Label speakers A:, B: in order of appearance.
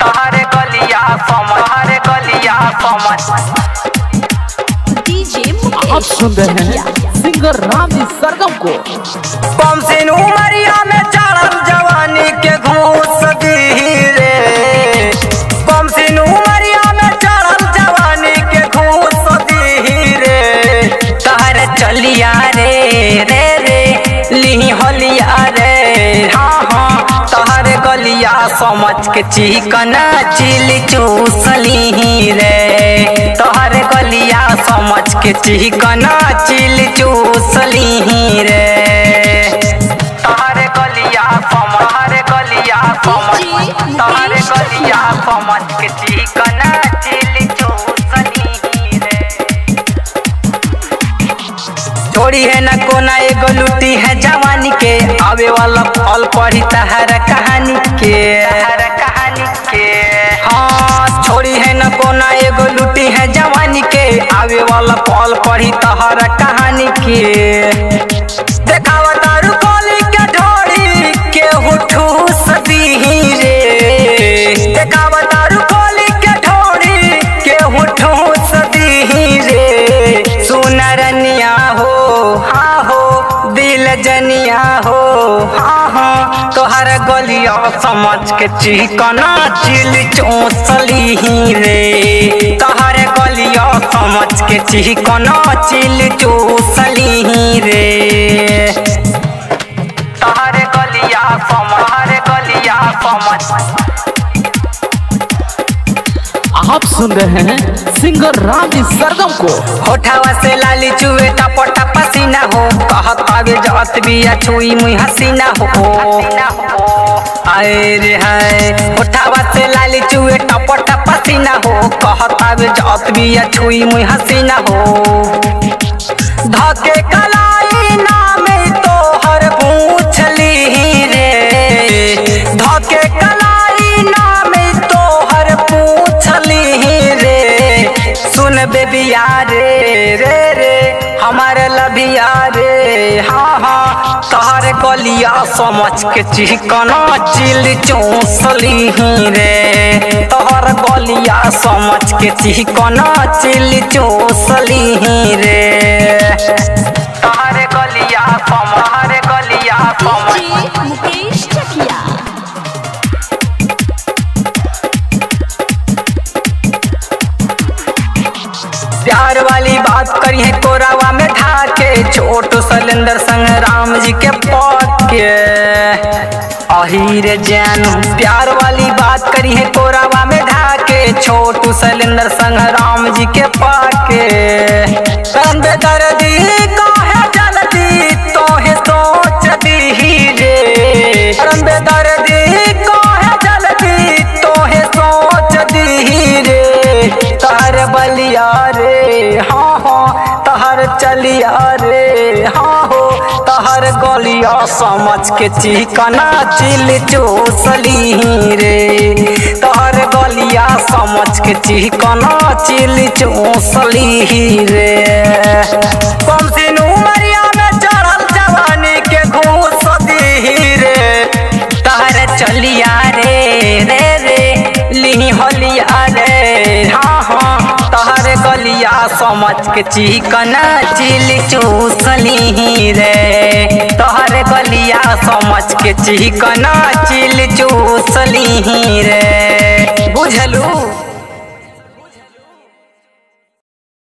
A: तोहरे गलिया समझ
B: आप सुन रहे हैं सिंगर रामी सरगम को।
A: कम सिन उमरिया में चढ़ल जवानी के घूस दी रे, कम सिन उमरिया में चढ़ल जवानी के घूस दी रे। तहरे चलिया रे रे रे ली होलिया रे, हाँ हाँ तहरे गलिया समझ के चिकना चिल चूसली रे। तहरे गलिया समझ के चिकना चिल चूसली रे। तहरे गलिया समझ के चिकना चिल चूसली रे। छोड़ी है न कोना एगो लुटी है जवानी के, आवे वाला फल पढ़ी तहर कहानी के। हाँ छोड़ी है न कोना एगो लुटी है जवानी के, आवे वाला फल पढ़ी तहर कहानी के। देखावा तारू कोली के ढोड़ी के ठूस दी रे, देखावा तारू कोली के ढोड़ी के ठूस दी रे। सुनरनिया हो हाँ हो दिल जनिया हो, हाँ हाँ तोहर गलिया समझ के चिकना चिल चूसली रे। तोहर गलिया समझ के चिकना चिल चूसली रे। तोहर गलिया समझ
B: आप सुन रहे हैं सिंगर रामी सरगम को।
A: होठावा से लाली चुए टपटा पसीना हो, कहत आवे जात बिया छुई मुई हसीना हो। आए रे हाय होठावा से लाली चुए टपटा पसीना हो, कहत आवे जात बिया छुई मुई हसीना हो। धके कलाई नामे तोहर पूछली रे, धके कलाई नामे तोहर पूछली रे। सुन बेबिया रे रे रे हमारे लभिया रे, हाँ हाँ तोहर गलिया समझ के चिकना चिल चूसली रे। तोहर गलिया समझ के चिकना चिल चूसली रे। तोहर गलिया समझ
C: मुकेश चकिया।
A: प्यार वाली बात करी है कोरावा में ढाके, छोटू सलेंदर संग राम जी के पाके। अहीर जानू प्यार वाली बात करी है कोरावा में ढाके, छोटू सलेंदर संग राम जी के पाके। दर्दी काहे जल्दी तोहे सोच दी रे, दर्दी काहे जल्दी तोहे सोच दी रे। तहर बलिया रे हाँ हाँ तहर चलिया रे, हाँ हो तहर गलिया समझ के चिकना चिल चूसली रे। तहर गलिया समझ के चिकना चिल चूसली रे। कम सिन उमरिया में चढ़ल जवानी के घूस दी रे। तहर चलिया रे रे रे ली होलिया रे, हाँ हाँ तहर गलिया समझ के चिकना चिल चूसली रे। तहर गलिया समझ के चिकना चिल चूसली